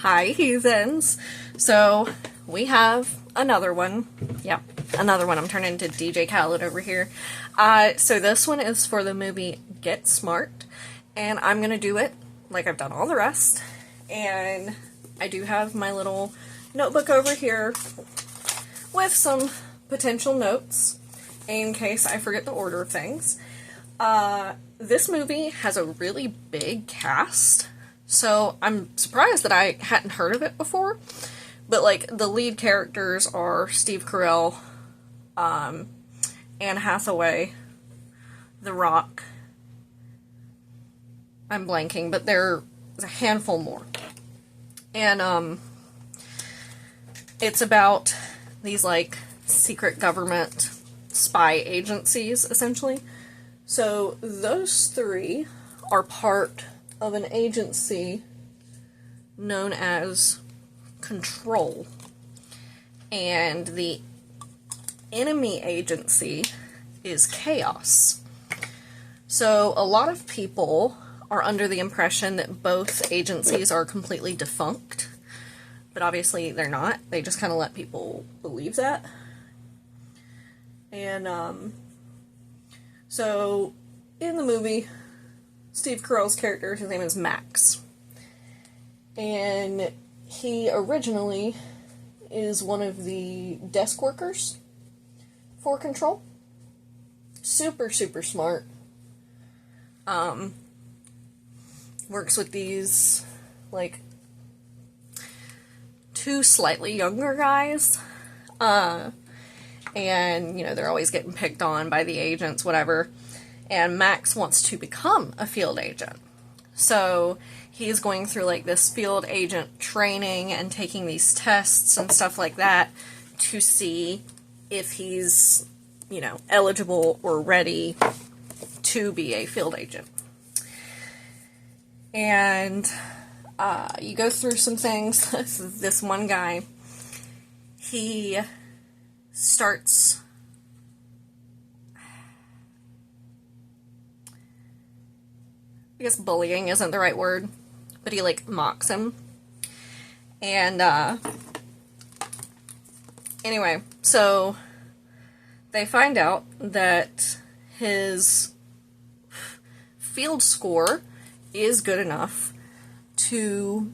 Hi, heathens. So, we have another one. Yep, another one. I'm turning into DJ Khaled over here. So this one is for the movie Get Smart, and I'm gonna do it like I've done all the rest. And I do have my little notebook over here with some potential notes in case I forget the order of things. This movie has a really big cast, so I'm surprised that I hadn't heard of it before. But, like, the lead characters are Steve Carell, Anne Hathaway, The Rock. I'm blanking, but there's a handful more. And, it's about these, like, secret government spy agencies, essentially. So, those three are part of an agency known as Control. And the enemy agency is Chaos. So, a lot of people are under the impression that both agencies are completely defunct. But obviously they're not. They just kind of let people believe that. And, so, in the movie, Steve Carell's character, his name is Max. And he originally is one of the desk workers for Control. Super, super smart. Works with these, like, two slightly younger guys. And, you know, they're always getting picked on by the agents, whatever. And Max wants to become a field agent. So he's going through, like, this field agent training and taking these tests and stuff like that to see if he's, you know, eligible or ready to be a field agent. And you go through some things. This one guy, he starts, I guess bullying isn't the right word, but he, like, mocks him. And, anyway, so they find out that his field score is good enough to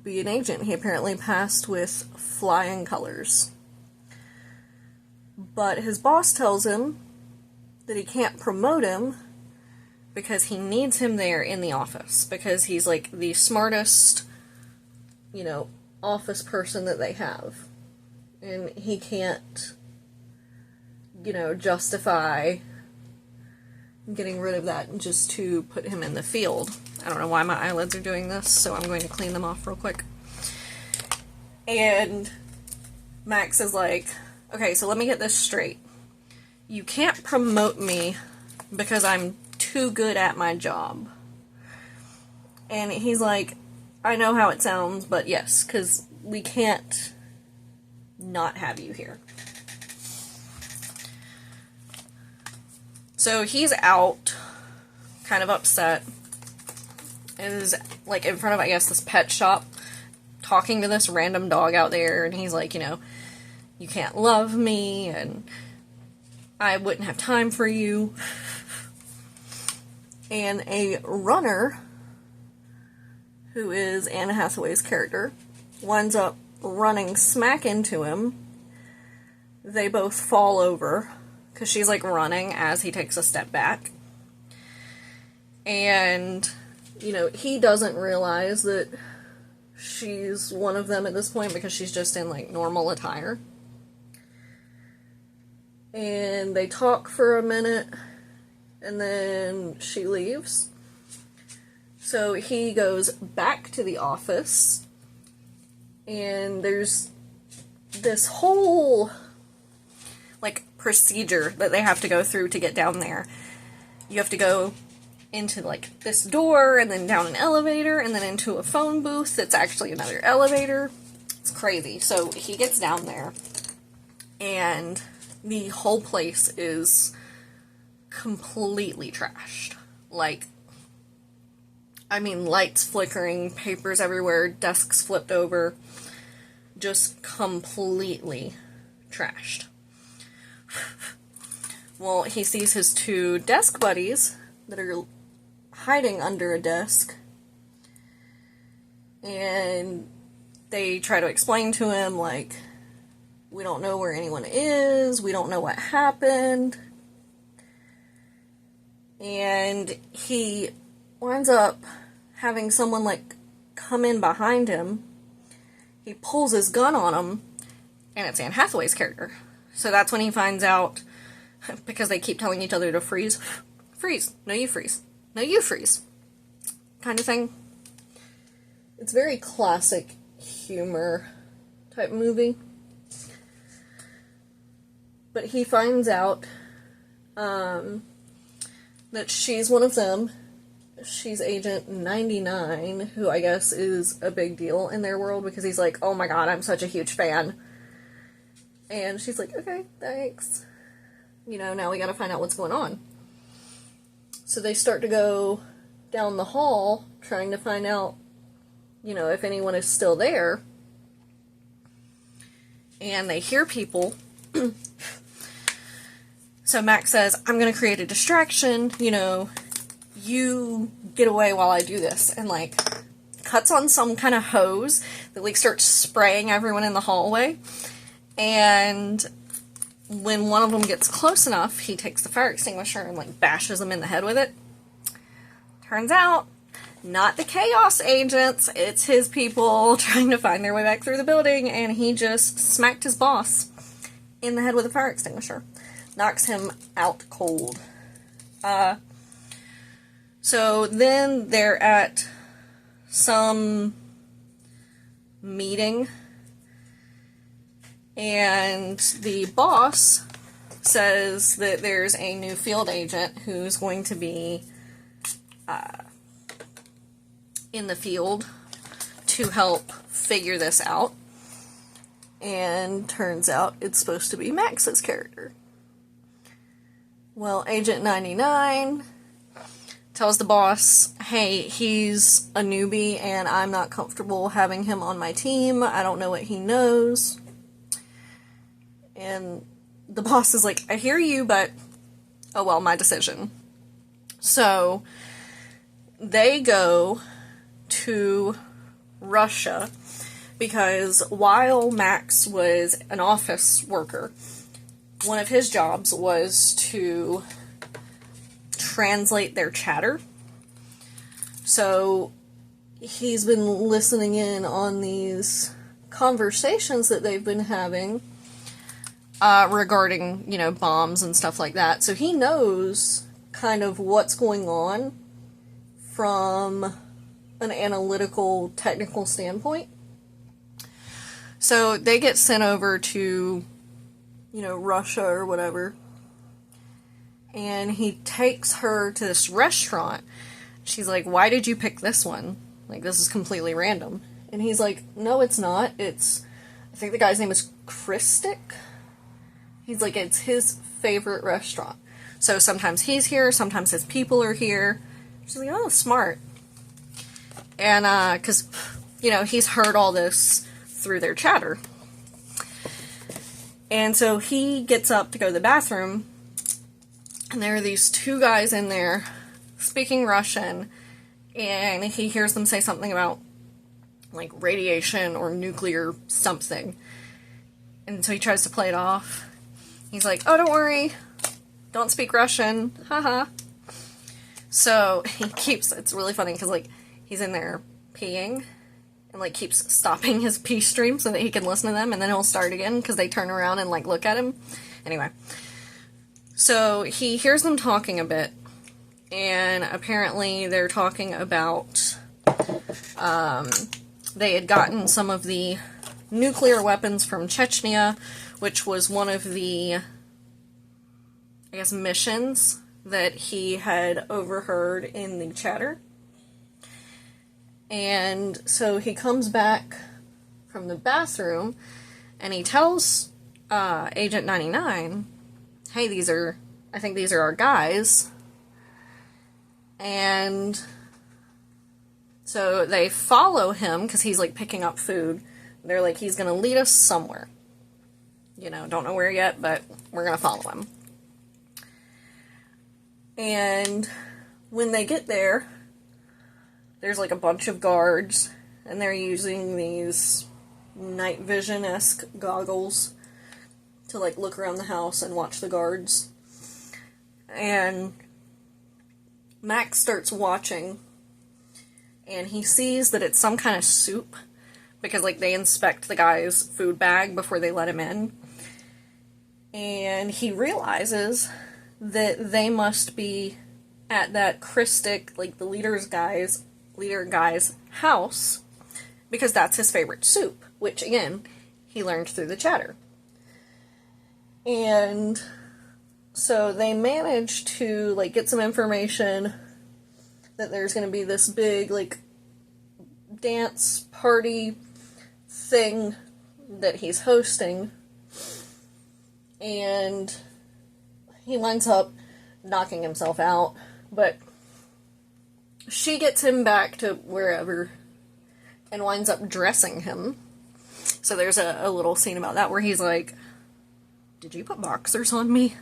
be an agent. He apparently passed with flying colors. But his boss tells him that he can't promote him because he needs him there in the office. Because he's, like, the smartest, you know, office person that they have. And he can't, you know, justify getting rid of that just to put him in the field. I don't know why my eyelids are doing this, so I'm going to clean them off real quick. And Max is like, okay, so let me get this straight. You can't promote me because I'm too good at my job. And he's like, I know how it sounds, but yes, because we can't not have you here. So he's out, kind of upset, and is, like, in front of, I guess, this pet shop, talking to this random dog out there, and he's like, you know, you can't love me, and I wouldn't have time for you. And a runner, who is Anne Hathaway's character, winds up running smack into him. They both fall over, because she's, like, running as he takes a step back. And, you know, he doesn't realize that she's one of them at this point because she's just in, like, normal attire. And they talk for a minute, and then she leaves. So he goes back to the office, and there's this whole, like, procedure that they have to go through to get down there. You have to go into, like, this door, and then down an elevator, and then into a phone booth that's actually another elevator. It's crazy. So he gets down there, and the whole place is completely trashed. Like, I mean, lights flickering, papers everywhere, desks flipped over, just completely trashed. Well, he sees his two desk buddies that are hiding under a desk, and they try to explain to him, like, we don't know where anyone is, we don't know what happened, and he winds up having someone, like, come in behind him. He pulls his gun on him, and it's Anne Hathaway's character. So that's when he finds out, because they keep telling each other to freeze. Freeze. No, you freeze. No, you freeze. Kind of thing. It's very classic humor type movie. But he finds out that she's one of them. She's Agent 99, who I guess is a big deal in their world, because he's like, oh my god, I'm such a huge fan. And she's like, okay, thanks. You know, now we gotta find out what's going on. So they start to go down the hall, trying to find out, you know, if anyone is still there. And they hear people. So Max says, I'm gonna create a distraction, you know, you get away while I do this. And, like, cuts on some kind of hose that, like, starts spraying everyone in the hallway. And when one of them gets close enough, he takes the fire extinguisher and, like, bashes them in the head with it. Turns out, not the Chaos agents, it's his people trying to find their way back through the building, and he just smacked his boss in the head with a fire extinguisher. Knocks him out cold. So then they're at some meeting, and the boss says that there's a new field agent who's going to be in the field to help figure this out. And turns out it's supposed to be Max's character. Well, Agent 99 tells the boss, hey, he's a newbie and I'm not comfortable having him on my team. I don't know what he knows. And the boss is like, I hear you, but oh well, my decision. So they go to Russia because while Max was an office worker, one of his jobs was to translate their chatter. So he's been listening in on these conversations that they've been having regarding, you know, bombs and stuff like that. So he knows kind of what's going on from an analytical, technical standpoint. So they get sent over to, you know, Russia or whatever. And he takes her to this restaurant. She's like, why did you pick this one? Like, this is completely random. And he's like, no, it's not. It's, I think the guy's name is Christic. He's like, it's his favorite restaurant. So sometimes he's here, sometimes his people are here. She's like, oh, smart. And, because, you know, he's heard all this through their chatter. And so he gets up to go to the bathroom, and there are these two guys in there speaking Russian, and he hears them say something about, like, radiation or nuclear something. And so he tries to play it off. He's like, oh, don't worry, don't speak Russian, haha. So he keeps, it's really funny because, like, he's in there peeing and, like, keeps stopping his pee stream so that he can listen to them, and then he'll start again because they turn around and, like, look at him. Anyway. So he hears them talking a bit, and apparently they're talking about, they had gotten some of the nuclear weapons from Chechnya, which was one of the, I guess, missions that he had overheard in the chatter. And so he comes back from the bathroom, and he tells Agent 99, hey, I think these are our guys. And So they follow him because he's like picking up food. They're like, he's going to lead us somewhere. You know, don't know where yet, but we're going to follow him. And when they get there, there's like a bunch of guards, and they're using these night vision-esque goggles to like look around the house and watch the guards. And Max starts watching, and he sees that it's some kind of soup, because like they inspect the guy's food bag before they let him in. And he realizes that they must be at that Christic, like the leader guy's house, because that's his favorite soup, which again, he learned through the chatter. And so they manage to like get some information that there's going to be this big like dance party thing that he's hosting, and he winds up knocking himself out, but she gets him back to wherever and winds up dressing him. So there's a little scene about that where he's like, did you put boxers on me?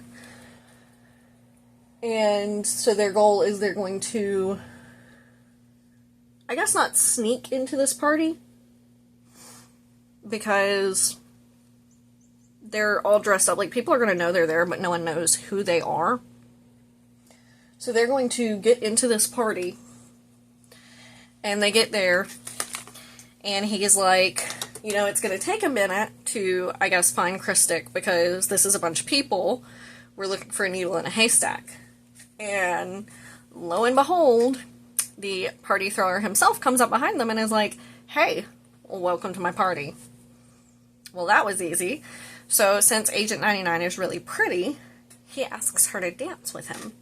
And so their goal is they're going to, I guess, not sneak into this party, because they're all dressed up. Like, people are going to know they're there, but no one knows who they are. So they're going to get into this party, and they get there, and he's like, you know, it's going to take a minute to, I guess, find Christic, because this is a bunch of people. We're looking for a needle in a haystack. And lo and behold, the party thrower himself comes up behind them and is like, hey, welcome to my party. Well, that was easy. So since Agent 99 is really pretty, he asks her to dance with him.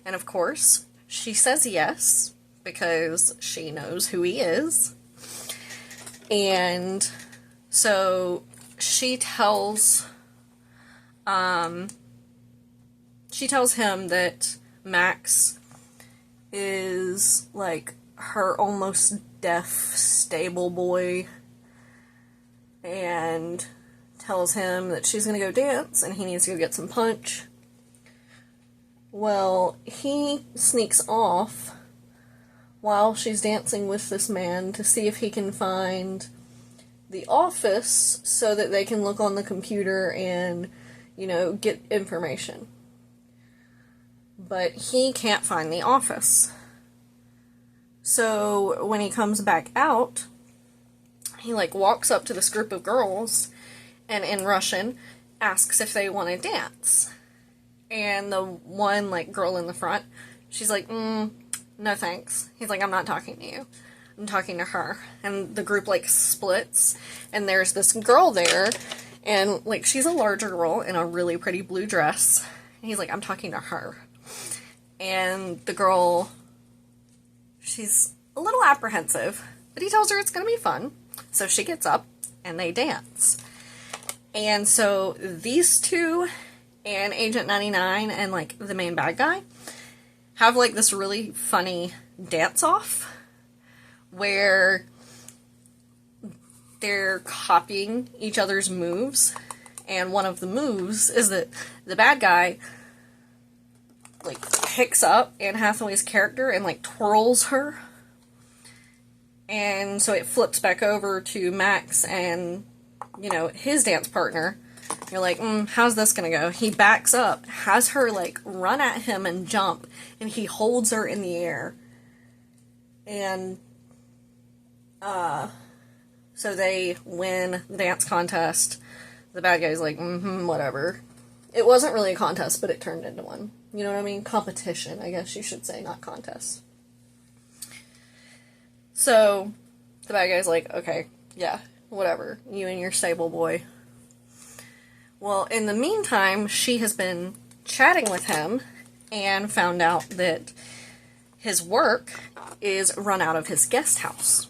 And of course, she says yes, because she knows who he is. And so she tells him that Max is like her almost deaf stable boy, and tells him that she's going to go dance and he needs to go get some punch. Well, he sneaks off while she's dancing with this man to see if he can find the office so that they can look on the computer and, you know, get information. But he can't find the office. So when he comes back out, he like walks up to this group of girls and in Russian asks if they want to dance. And the one like girl in the front, she's like, no thanks. He's like, I'm not talking to you. I'm talking to her. And the group like splits, and there's this girl there, and like she's a larger girl in a really pretty blue dress. And he's like, I'm talking to her. And the girl, she's a little apprehensive, but he tells her it's going to be fun. So she gets up and they dance. And so these two and Agent 99 and like the main bad guy have like this really funny dance-off where they're copying each other's moves. And one of the moves is that the bad guy like picks up Anne Hathaway's character and like twirls her. And so it flips back over to Max and, you know, his dance partner. You're like, how's this gonna go? He backs up, has her like run at him and jump, and he holds her in the air. And so they win the dance contest. The bad guy's like, whatever. It wasn't really a contest, but it turned into one. You know what I mean? Competition, I guess you should say, not contest. So the bad guy's like, okay, yeah, whatever. You and your stable boy. Well, in the meantime, she has been chatting with him and found out that his work is run out of his guest house.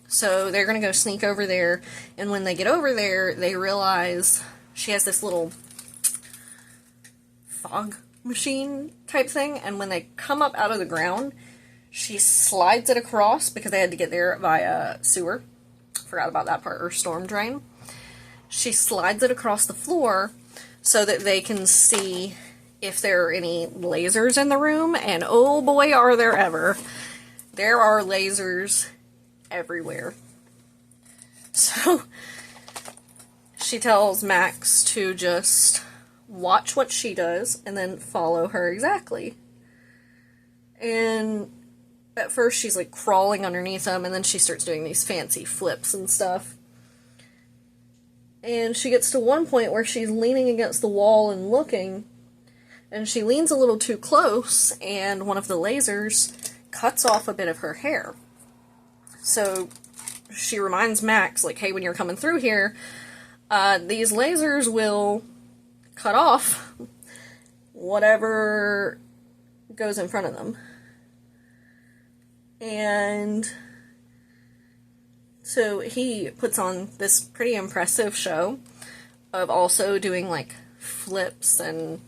So they're going to go sneak over there, and when they get over there, they realize she has this little fog machine type thing, and when they come up out of the ground, She slides it across because they had to get there via sewer. Forgot about that part, or storm drain. She slides it across the floor so that they can see if there are any lasers in the room, and oh boy are there ever. There are lasers everywhere. So she tells Max to just watch what she does and then follow her exactly. And at first she's like crawling underneath him, and then she starts doing these fancy flips and stuff. And she gets to one point where she's leaning against the wall and looking, and she leans a little too close, and one of the lasers cuts off a bit of her hair. So she reminds Max, like, hey, when you're coming through here, these lasers will cut off whatever goes in front of them. And so he puts on this pretty impressive show of also doing, like, flips and,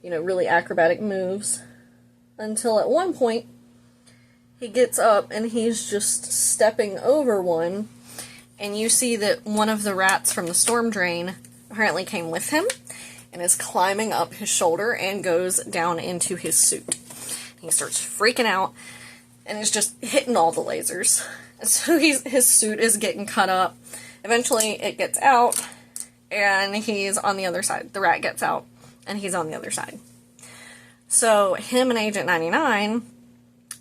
you know, really acrobatic moves. Until at one point, he gets up and he's just stepping over one. And you see that one of the rats from the storm drain apparently came with him and is climbing up his shoulder and goes down into his suit. He starts freaking out and is just hitting all the lasers. So his suit is getting cut up. Eventually it gets out and he's on the other side. The rat gets out and he's on the other side. So him and Agent 99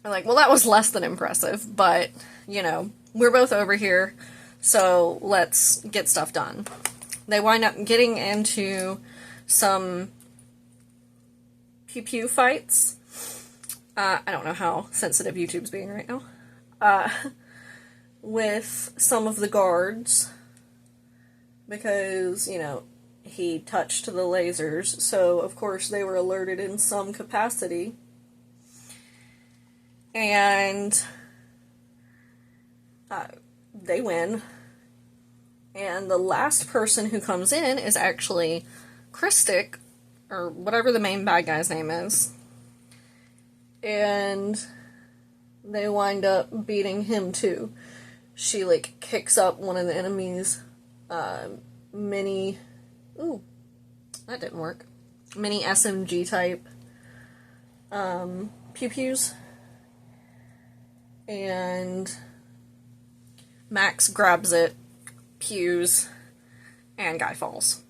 are like, well, that was less than impressive, but, you know, we're both over here, so let's get stuff done. They wind up getting into some pew-pew fights. I don't know how sensitive YouTube's being right now. With some of the guards, because, you know, he touched the lasers, so of course they were alerted in some capacity. And they win. And the last person who comes in is actually Christic, or whatever the main bad guy's name is. And they wind up beating him too. She, like, kicks up one of the enemy's mini... Ooh, that didn't work. Mini SMG type pew-pews. And Max grabs it, pews, and guy falls.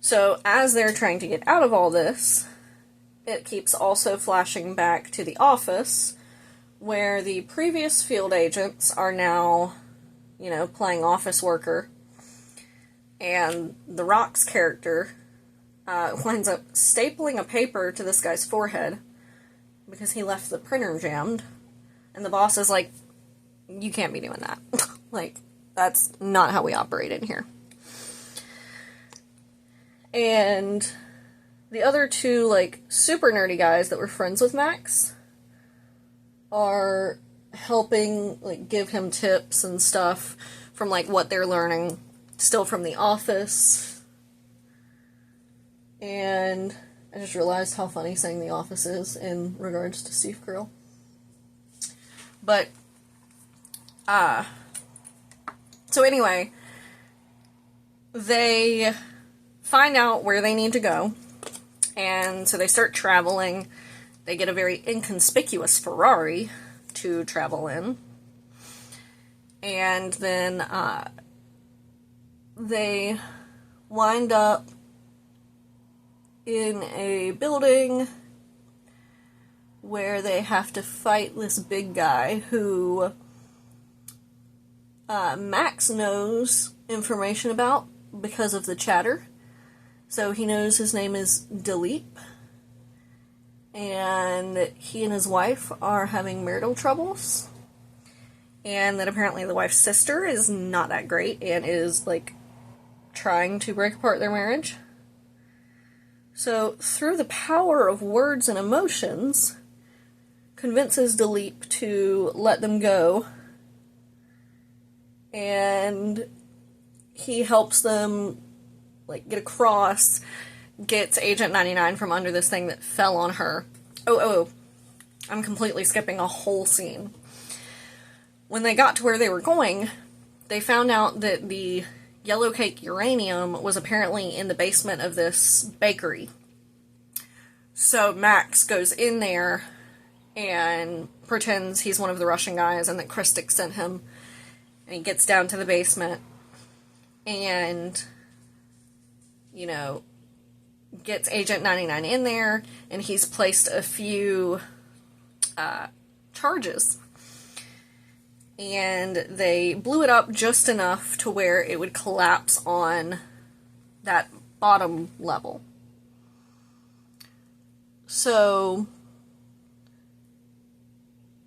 So as they're trying to get out of all this, it keeps also flashing back to the office, where the previous field agents are now, you know, playing office worker. And the Rock's character winds up stapling a paper to this guy's forehead because he left the printer jammed. And the boss is like, you can't be doing that. Like, that's not how we operate in here. And the other two, like, super nerdy guys that were friends with Max are helping, like, give him tips and stuff from, like, what they're learning still from the office. And I just realized how funny saying the office is in regards to Steve Carell. But, so anyway, they find out where they need to go, and so they start traveling. They get a very inconspicuous Ferrari to travel in, and then, they wind up in a building where they have to fight this big guy who Max knows information about because of the chatter. So he knows his name is Dilip, and he and his wife are having marital troubles, and that apparently the wife's sister is not that great and is, like, trying to break apart their marriage. So through the power of words and emotions, convinces Dilip to let them go, and he helps them, like, get across, gets Agent 99 from under this thing that fell on her. Oh, I'm completely skipping a whole scene. When they got to where they were going, they found out that the yellow cake uranium was apparently in the basement of this bakery. So Max goes in there and pretends he's one of the Russian guys and that Christic sent him. And he gets down to the basement and, you know, gets Agent 99 in there, and he's placed a few charges. And they blew it up just enough to where it would collapse on that bottom level. So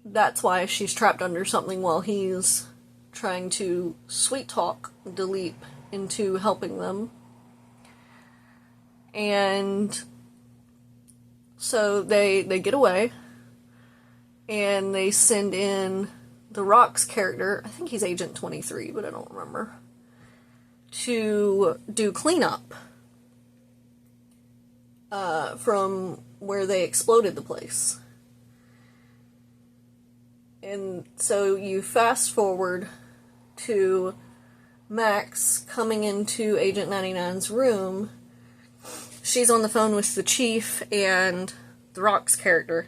that's why she's trapped under something while he's trying to sweet talk Dilip into helping them. And so they get away, and they send in The Rock's character, I think he's Agent 23, but I don't remember, to do cleanup from where they exploded the place. And so you fast forward to Max coming into Agent 99's room. She's on the phone with the chief and The Rock's character.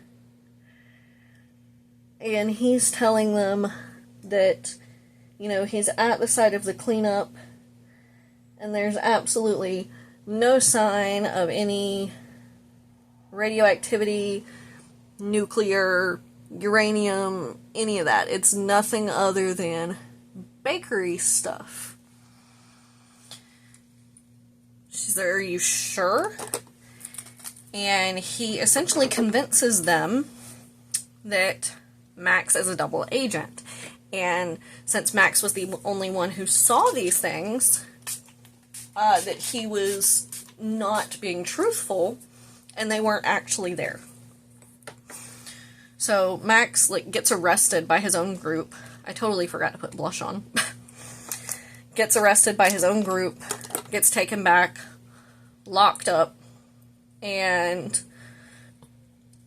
And he's telling them that, you know, he's at the site of the cleanup, and there's absolutely no sign of any radioactivity, nuclear, uranium, any of that. It's nothing other than bakery stuff. She's like, are you sure? And he essentially convinces them that Max is a double agent. And since Max was the only one who saw these things, that he was not being truthful, and they weren't actually there. So Max, gets arrested by his own group. I totally forgot to put blush on. Gets arrested by his own group, gets taken back, locked up, and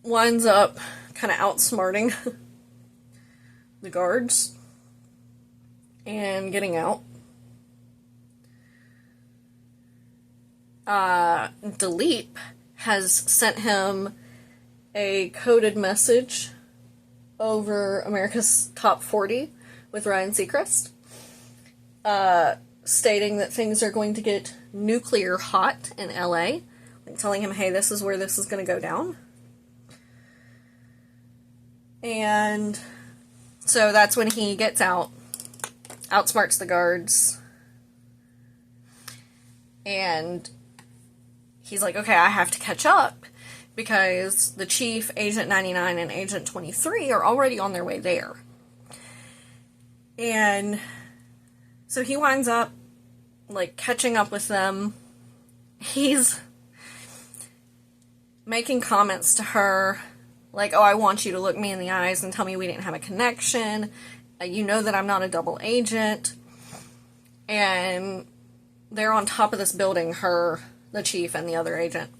winds up kind of outsmarting the guards and getting out. Dilip has sent him a coded message over America's Top 40 with Ryan Seacrest, stating that things are going to get nuclear hot in LA, telling him, hey, this is where this is going to go down. And so that's when he gets out, outsmarts the guards, and he's like, okay, I have to catch up, because the chief, Agent 99, and Agent 23 are already on their way there. And so he winds up, catching up with them. He's making comments to her, oh, I want you to look me in the eyes and tell me we didn't have a connection. You know that I'm not a double agent. And they're on top of this building, the chief and the other agent.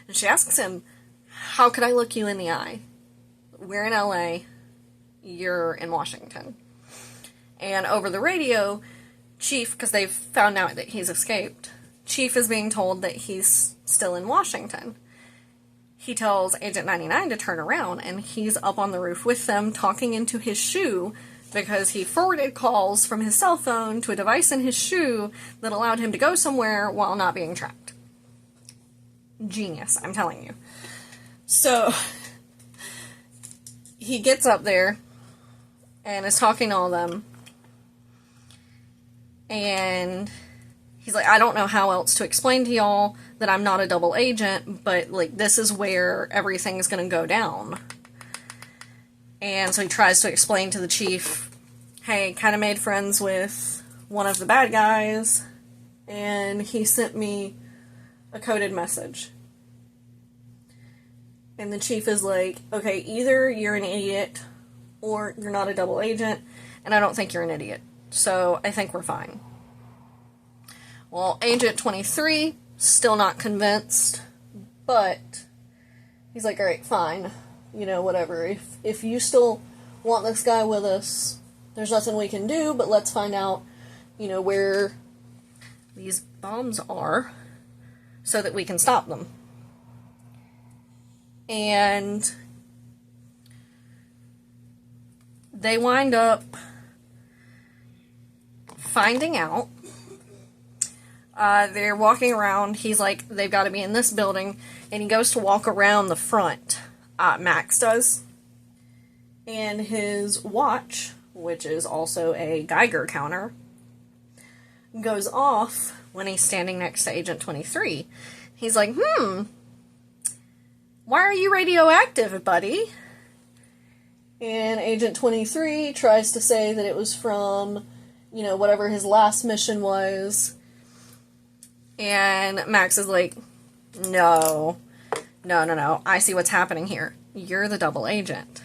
And she asks him, how could I look you in the eye? We're in LA. You're in Washington. And over the radio, Chief, because they've found out that he's escaped, Chief is being told that he's still in Washington. He tells Agent 99 to turn around, and he's up on the roof with them, talking into his shoe, because he forwarded calls from his cell phone to a device in his shoe that allowed him to go somewhere while not being tracked. Genius, I'm telling you. So, he gets up there and is talking to all of them, and he's like, I don't know how else to explain to y'all that I'm not a double agent, but, this is where everything's gonna go down. And so he tries to explain to the chief, hey, kind of made friends with one of the bad guys, and he sent me a coded message. And the chief is like, okay, either you're an idiot or you're not a double agent, and I don't think you're an idiot. So I think we're fine. Well, Agent 23, still not convinced, but he's like, alright, fine. you know, whatever. If you still want this guy with us, there's nothing we can do, but let's find out, you know, where these bombs are so that we can stop them. And they wind up finding out. They're walking around. He's like, they've got to be in this building. And he goes to walk around the front. Max does. And his watch, which is also a Geiger counter, goes off when he's standing next to Agent 23. He's like, why are you radioactive, buddy? And Agent 23 tries to say that it was from, you know, whatever his last mission was. And Max is like, no. I see what's happening here. You're the double agent.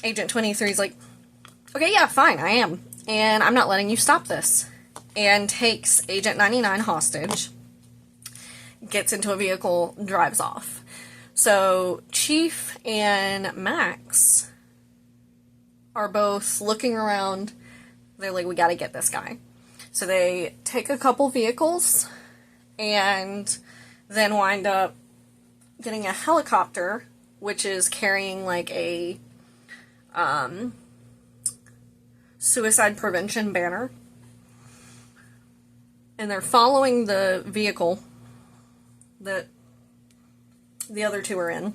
Agent 23 is like, okay, yeah, fine, I am. And I'm not letting you stop this. And takes Agent 99 hostage. Gets into a vehicle, drives off. So Chief and Max are both looking around. They're like, we gotta get this guy. So they take a couple vehicles and then wind up getting a helicopter, which is carrying like a suicide prevention banner. And they're following the vehicle that the other two are in.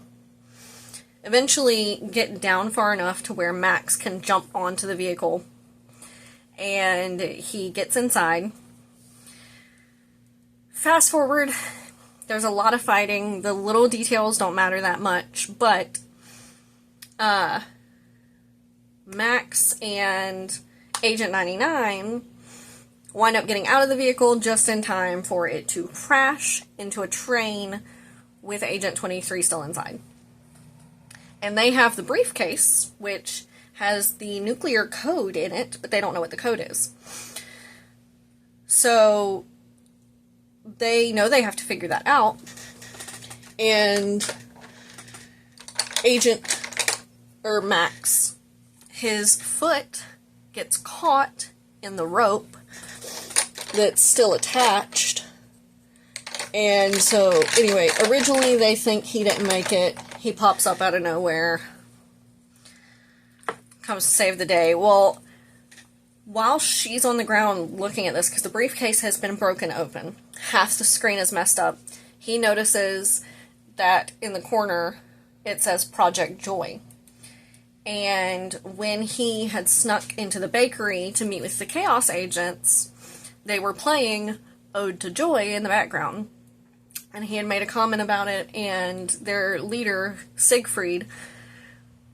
Eventually get down far enough to where Max can jump onto the vehicle. And he gets inside. Fast forward, there's a lot of fighting. The little details don't matter that much, but Max and Agent 99 wind up getting out of the vehicle just in time for it to crash into a train with Agent 23 still inside. And they have the briefcase, which has the nuclear code in it, but they don't know what the code is. So they know they have to figure that out. And Max, his foot gets caught in the rope that's still attached. And so, anyway, originally they think he didn't make it. He pops up out of nowhere. Comes to save the day. Well, while she's on the ground looking at this, because the briefcase has been broken open, half the screen is messed up, he notices that in the corner it says Project Joy. And when he had snuck into the bakery to meet with the Chaos Agents, they were playing Ode to Joy in the background. And he had made a comment about it, and their leader, Siegfried,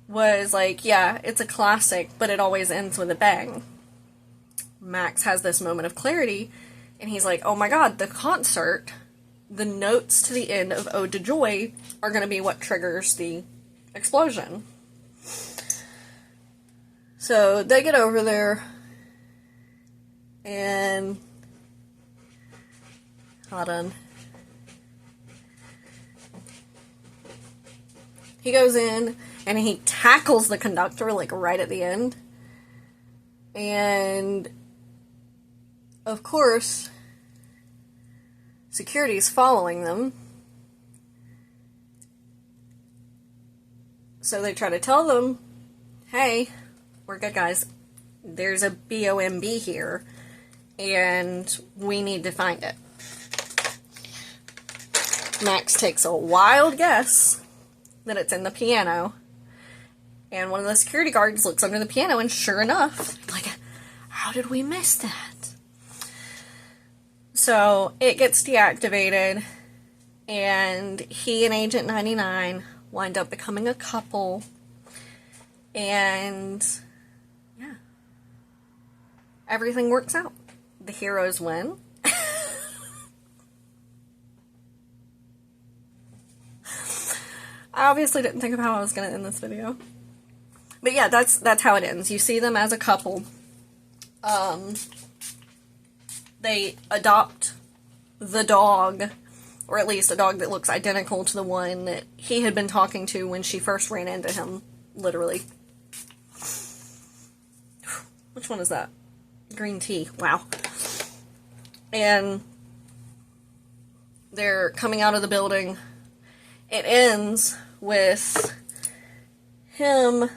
was like, yeah, it's a classic, but it always ends with a bang. Max has this moment of clarity, and he's like, oh my god, the concert, the notes to the end of Ode to Joy are going to be what triggers the explosion. So they get over there, and hold on. He goes in, and he tackles the conductor, like, right at the end. And, of course, security's following them. So they try to tell them, hey, we're good guys. There's a BOMB here, and we need to find it. Max takes a wild guess that it's in the piano, and one of the security guards looks under the piano, and sure enough, like, how did we miss that? So it gets deactivated, and he and Agent 99 wind up becoming a couple, and yeah, everything works out. The heroes win. I obviously didn't think of how I was going to end this video. But yeah, that's how it ends. You see them as a couple. They adopt the dog Or at least a dog that looks identical to the one that he had been talking to when she first ran into him, literally. Which one is that? Green tea. Wow. And they're coming out of the building. It ends with him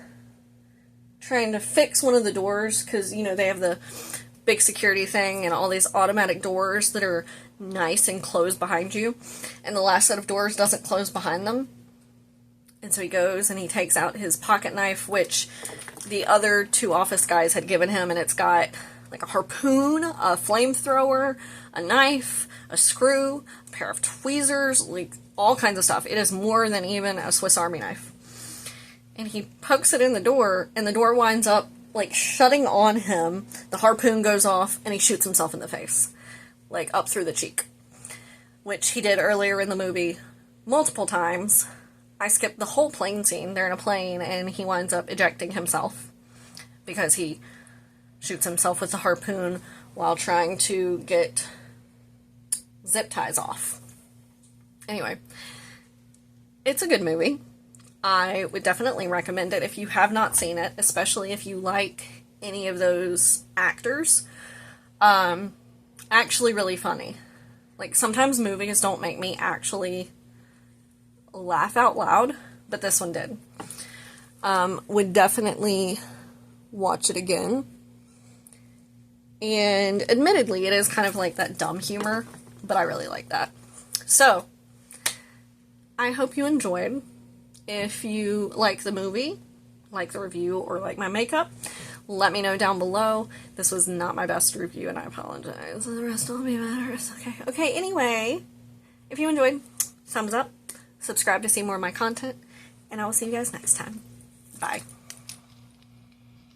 trying to fix one of the doors, because, you know, they have the big security thing and all these automatic doors that are nice and close behind you, and the last set of doors doesn't close behind them. And so he goes and he takes out his pocket knife, which the other two office guys had given him, and it's got like a harpoon, a flamethrower, a knife, a screw, a pair of tweezers, like all kinds of stuff. It is more than even a Swiss Army knife. And he pokes it in the door, and the door winds up like shutting on him. The harpoon goes off, and he shoots himself in the face, like up through the cheek, which he did earlier in the movie multiple times. I skipped the whole plane scene. They're in a plane, and he winds up ejecting himself because he shoots himself with the harpoon while trying to get zip ties off. Anyway, it's a good movie. I would definitely recommend it if you have not seen it, especially if you like any of those actors. Actually really funny. Like, sometimes movies don't make me actually laugh out loud, but this one did. Would definitely watch it again. And admittedly, it is kind of like that dumb humor, but I really like that. So, I hope you enjoyed. If you like the movie, like the review, or like my makeup, let me know down below. This was not my best review, and I apologize. The rest will be better. It's okay. Okay, anyway, if you enjoyed, thumbs up, subscribe to see more of my content, and I will see you guys next time. Bye.